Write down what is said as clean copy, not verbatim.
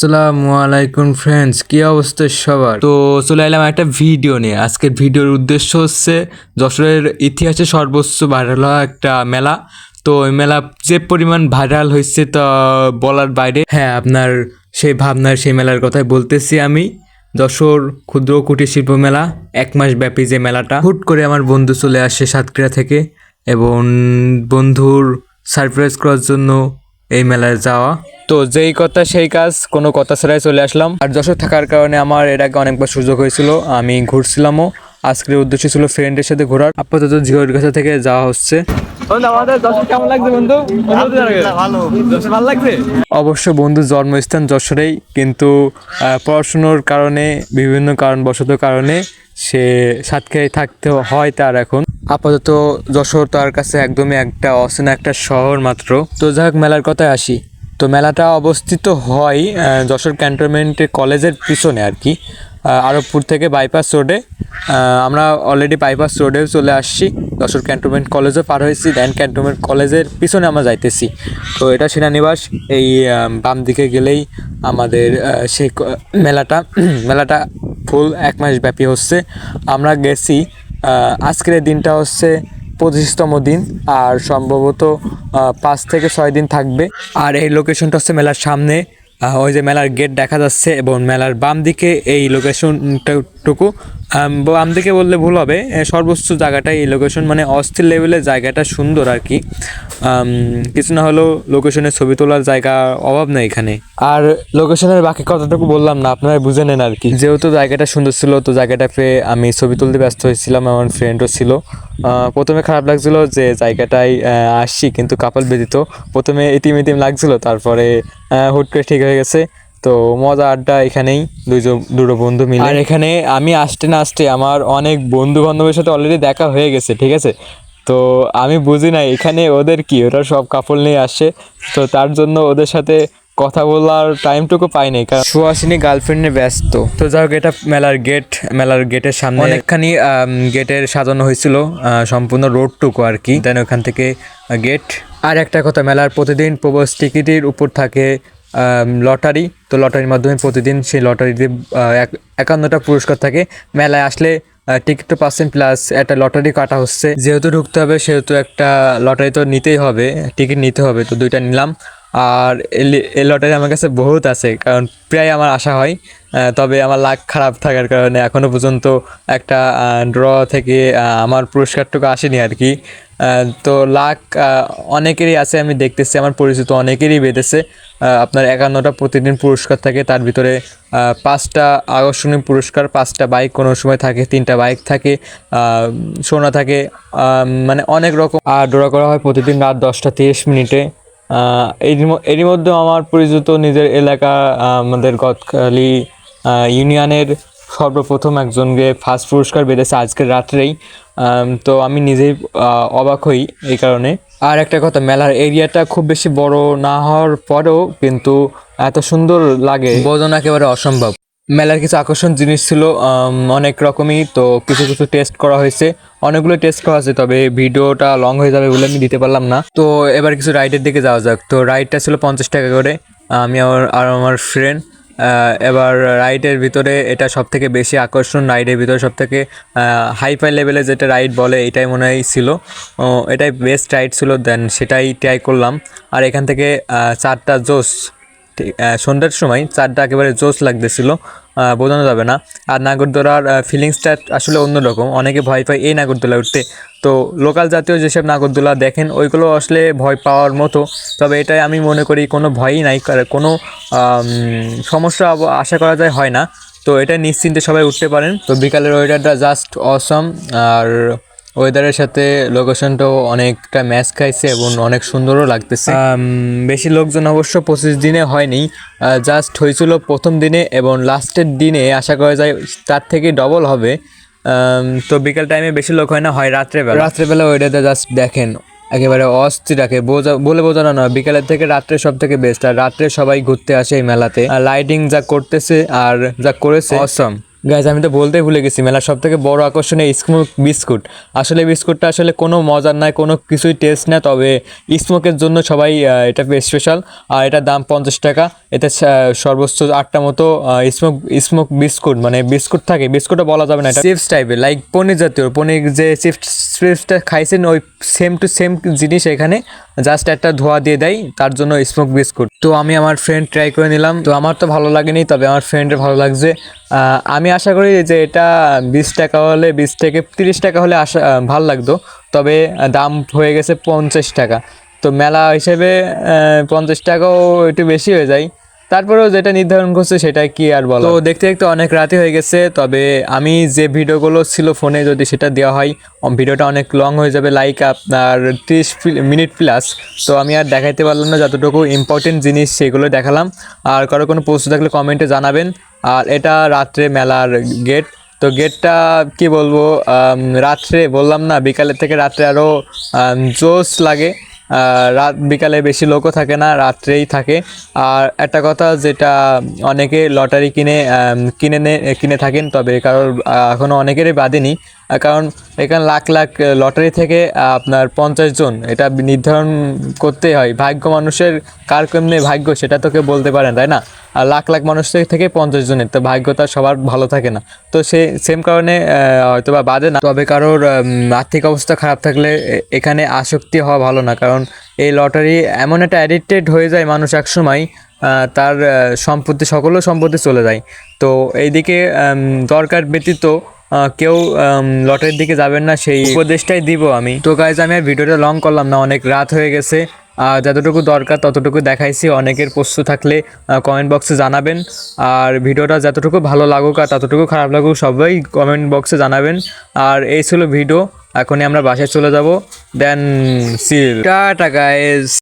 আসসালামু আলাইকুম ফ্রেন্ডস, কি অবস্থা সবার? তো চলে এলাম একটা ভিডিও নিয়ে। আজকের ভিডিওর উদ্দেশ্য হচ্ছে যশোরের ইতিহাসে সর্বোচ্চ ভাইরাল হওয়া একটা মেলা। তো ওই মেলা যে পরিমাণ ভাইরাল হয়েছে তা বলার বাইরে। হ্যাঁ, আপনার সেই ভাবনার সেই মেলার কথাই বলতেছি আমি। যশোর ক্ষুদ্র কুটির শিল্প মেলা, 1 মাস ব্যাপী যে মেলাটা। হুট করে আমার বন্ধু চলে আসে সাতক্ষীরা থেকে এবং বন্ধুর সারপ্রাইজ করার জন্য এই মেলায় যাওয়া। তো যেই কথা সেই কাজ, কোনো কথা ছাড়াই চলে আসলাম। আর যশোর থাকার কারণে আমার এর আগে অনেকবার সুযোগ হয়েছিল, আমি ঘুরছিলামও। আজকের উদ্দেশ্য ছিল ফ্রেন্ডের সাথে ঘোরার। আপাতত জিওর কাছে থেকে যাওয়া হচ্ছে। অবশ্য বন্ধুর জন্মস্থান যশোরেই, কিন্তু পড়াশুনোর কারণে, বিভিন্ন কারণবশত কারণে সে সাতক্ষীরায় থাকতে হয় তার এখন। আপাতত যশোর তার কাছে একদমই একটা অচেনা একটা শহর মাত্র। তো যাই হোক, মেলার কথায় আসি। তো মেলাটা অবস্থিত হয় যশোর ক্যান্টনমেন্টের কলেজের পিছনে আর কি, আরবপুর থেকে বাইপাস রোডে। আমরা অলরেডি বাইপাস রোডেও চলে আসছি, যশোর ক্যান্টনমেন্ট কলেজও পার হয়েছি, দেন ক্যান্টনমেন্ট কলেজের পিছনে আমরা যাইতেছি। তো এটা সেনানিবাস, এই বাম দিকে গেলেই আমাদের সেই মেলাটা ফুল 1 মাস ব্যাপী হচ্ছে। আমরা গেছি, আজকের দিনটা হচ্ছে 25তম দিন, আর সম্ভবত 5 থেকে 6 দিন থাকবে। আর এই লোকেশনটা হচ্ছে মেলার সামনে, ওই যে মেলার গেট দেখা যাচ্ছে, এবং মেলার বাম দিকে এই লোকেশনটুকু। বাম দিকে বললে ভুল হবে, সর্বোচ্চ জায়গাটাই এই লোকেশন, মানে অস্থির লেভেলের জায়গাটা, সুন্দর আর কি। কিছু না হলেও লোকেশনের ছবি তোলার জায়গা অভাব নেই এখানে। আর লোকেশনের বাকি কতটুকু বললাম না, আপনারা বুঝে নেন আর কি। যেহেতু জায়গাটা সুন্দর ছিল, তো জায়গাটা পেয়ে আমি ছবি তুলতে ব্যস্ত হয়েছিলাম, আমার ফ্রেন্ডও ছিল। প্রথমে খারাপ লাগছিল যে জায়গাটায় আসছি, কিন্তু কাপাল ব্যতীত প্রথমে ইতিম লাগছিল, তারপরে হুট করে ঠিক হয়ে গেছে। তো মজা আড্ডা এখানেই দুটো বন্ধু মিলে। আর এখানে আমি আসতে না আসতে আমার অনেক বন্ধু বান্ধবের সাথে অলরেডি দেখা হয়ে গেছে, ঠিক আছে। তো আমি বুঝি না এখানে ওদের কি, ওরা সব কাপড় নিয়ে আসে, তো তার জন্য ওদের সাথে কথা বলার টাইমটুকু পাইনি, কারণ সুহাসিনী গার্লফ্রেন্ডে ব্যস্ত। তো যাই হোক, এটা মেলার গেটের সামনে অনেকখানি গেটের সাজানো হয়েছিল, সম্পূর্ণ রোডটুকু আর কি, দেন ওখান থেকে গেট। আর একটা কথা, মেলার প্রতিদিন প্রবেশ টিকিটের উপর থাকে লটারি। তো লটারির মাধ্যমে প্রতিদিন সেই লটারিতে 51টা পুরস্কার থাকে। মেলায় আসলে টিকিট তো পাচ্ছেন, প্লাস একটা লটারি কাটা হচ্ছে। যেহেতু ঢুকতে হবে সেহেতু একটা লটারি তো নিতেই হবে, টিকিট নিতে হবে। তো 2টা নিলাম। আর এই লটারি আমার কাছে বহুত আছে, কারণ প্রায় আমার আশা হয়। তবে আমার লাক খারাপ থাকার কারণে এখনও পর্যন্ত একটা ড্র থেকে আমার পুরস্কারটুকু আসেনি আর কি। তো লাক অনেকেরই আছে, আমি দেখতেছি আমার পরিচিত অনেকেরই বেঁধেছে। আপনার 51টা প্রতিদিন পুরস্কার থাকে, তার ভিতরে 5টা আকর্ষণীয় পুরস্কার, 5টা বাইক কোনো সময় থাকে, 3টা বাইক থাকে, সোনা থাকে, মানে অনেক রকম। আর ড্র করা হয় প্রতিদিন রাত 10টা 30 মিনিটে। এরই মধ্যে আমার পরিচিত নিজের এলাকা, আমাদের গদখালি ইউনিয়নের সর্বপ্রথম একজনকে ফার্স্ট পুরস্কার বেঁধেছে আজকের রাত্রেই। তো আমি নিজেই অবাক হই এই কারণে। আর একটা কথা, মেলার এরিয়াটা খুব বেশি বড় না হওয়ার পরেও কিন্তু এত সুন্দর লাগে, বোঝানো একেবারে অসম্ভব। মেলার কিছু আকর্ষণ জিনিস ছিল অনেক রকমই, তো কিছু টেস্ট করা হয়েছে, অনেকগুলো টেস্ট করা আছে, তবে ভিডিওটা লং হয়ে যাবে বলে আমি দিতে পারলাম না। তো এবার কিছু রাইডের দিকে যাওয়া যাক। তো রাইডটা ছিল 50 টাকা করে, আমি আমার ফ্রেন্ড। এবার রাইডের ভিতরে এটা সব থেকে বেশি আকর্ষণ, রাইডের ভিতরে সব থেকে হাইফাই লেভেলে যেটা রাইড বলে, এটাই মনে হয় ছিল, এটাই বেস্ট রাইড ছিল, দেন সেটাই ট্রাই করলাম। আর এখান থেকে 4টা জোস, সন্ধ্যার সময় 4টা একেবারে জোস লাগতেছিল, বোঝানো যাবে না। আর নাগরদোলার ফিলিংসটা আসলে অন্যরকম, অনেকে ভয় পায় এই নাগরদোলা উঠতে। তো লোকাল জাতীয় যেসব নাগরদোলা দেখেন ওইগুলো আসলে ভয় পাওয়ার মতো, তবে এটাই আমি মনে করি কোনো ভয়ই নাই, কোনো সমস্যা আশা করা যায় হয় না। তো এটা নিশ্চিন্তে সবাই উঠতে পারেন। তো বিকালের ওয়েদারটা জাস্ট অসম, আর ওয়েদারের সাথে লোকেশনটাও অনেকটা ম্যাচ খাইছে এবং অনেক সুন্দরও লাগতেছে। বেশি লোকজন অবশ্য 25 দিনে হয়নি, জাস্ট হয়েছিল প্রথম দিনে, এবং লাস্টের দিনে আশা করা যায় তার থেকে ডবল হবে। তো বিকাল টাইমে বেশি লোক হয় না, হয় রাত্রেবেলা ওয়েদারটা জাস্ট দেখেন, একেবারে অস্থির রাখে, বলে বোঝানো নয়। বিকালের থেকে রাত্রে সব থেকে বেস্ট, আর রাত্রে সবাই ঘুরতে আসে এই মেলাতে। লাইটিং যা করতেছে আর যা করেছে অসম। গাইজ আমি তো বলতেই ভুলে গেছি, মেলার সব থেকে বড় আকর্ষণ এই স্মোক বিস্কুট। আসলে বিস্কুটটা আসলে কোনো মজার নাই, কোনো কিছুই টেস্ট না, তবে স্মোকের জন্য সবাই এটা স্পেশাল। আর এটার দাম 50 টাকা। এতে সর্বোচ্চ 8টা মতো স্মোক স্মোক বিস্কুট, মানে বিস্কুট থাকে, বিস্কুটও বলা যাবে না, এটা চিপস টাইপের, লাইক পনির জাতীয়। পনির যে চিপসটা খাইছেন ওই সেম টু সেম জিনিস এখানে, জাস্ট একটা ধোয়া দিয়ে দেয়, তার জন্য স্মোক বিস্কুট। তো আমি আমার ফ্রেন্ড ট্রাই করে নিলাম, তো আমার তো ভালো লাগেনি, তবে আমার ফ্রেন্ডের ভালো লাগছে। আমি আশা করি যে এটা 20 টাকা হলে, 20 থেকে 30 টাকা হলে ভালো লাগতো, তবে দাম হয়ে গেছে 50 টাকা। তো মেলা হিসেবে 50 টাকাও একটু বেশি হয়ে যায়, তারপরেও যেটা নির্ধারণ করছে সেটা কি আর বলো। তো দেখতে দেখতে অনেক রাতে হয়ে গেছে, তবে আমি যে ভিডিওগুলো ছিল ফোনে যদি সেটা দেওয়া হয় ভিডিওটা অনেক লং হয়ে যাবে, লাইক আপনার 30 মিনিট প্লাস। তো আমি আর দেখাইতে পারলাম না, যতটুকু ইম্পর্টেন্ট জিনিস সেগুলো দেখালাম। আর কারো কোনো প্রশ্ন থাকলে কমেন্টে জানাবেন। আর এটা রাত্রে মেলার গেট, তো গেটটা কি বলবো, রাত্রে বললাম না, বিকালের থেকে রাত্রে আরও জোশ লাগে। রাত বিকালে বেশি লোকও থাকে না, রাত্রেই থাকে। আর একটা কথা, যেটা অনেকে লটারি কিনে থাকেন, তবে কারোর এখনও অনেকেরই বাদেনি, কারণ এখানে লাখ লাখ লটারি থেকে আপনার 50 জন এটা নির্ধারণ করতেই হয়। ভাগ্য মানুষের কার কেমনে ভাগ্য সেটা তো কেউ বলতে পারেন, তাই না? আর লাখ লাখ মানুষ থেকে 50 জনের, তো ভাগ্যটা সবার ভালো থাকে না। তো সে সেম কারণে হয়তো বা বাদে না, তবে কারোর আর্থিক অবস্থা খারাপ থাকলে এখানে আসক্তি হওয়া ভালো না, কারণ এই লটারি এমন একটা অ্যাডিক্টেড হয়ে যায় মানুষ একসময়, তার সম্পত্তি, সকল সম্পত্তি চলে যায়। তো এইদিকে দরকার ব্যতীত কেউ লটারির দিকে যাবেন না, সেই উপদেশটাই দিব আমি। তো গাইজ আমি আর ভিডিওটা লং করলাম না, অনেক রাত হয়ে গেছে। যতটুকু দরকার ততটুকু দেখাইছি। অনেকের প্রশ্ন থাকলে কমেন্ট বক্সে জানাবেন। আর ভিডিওটা যতটুকু ভালো লাগুক আর ততটুকু খারাপ লাগুক সবাই কমেন্ট বক্সে জানাবেন। আর এই ছিল ভিডিও, এখনই আমরা বাসায় চলে যাব। দেন সি ইউ, টাটা গাইজ।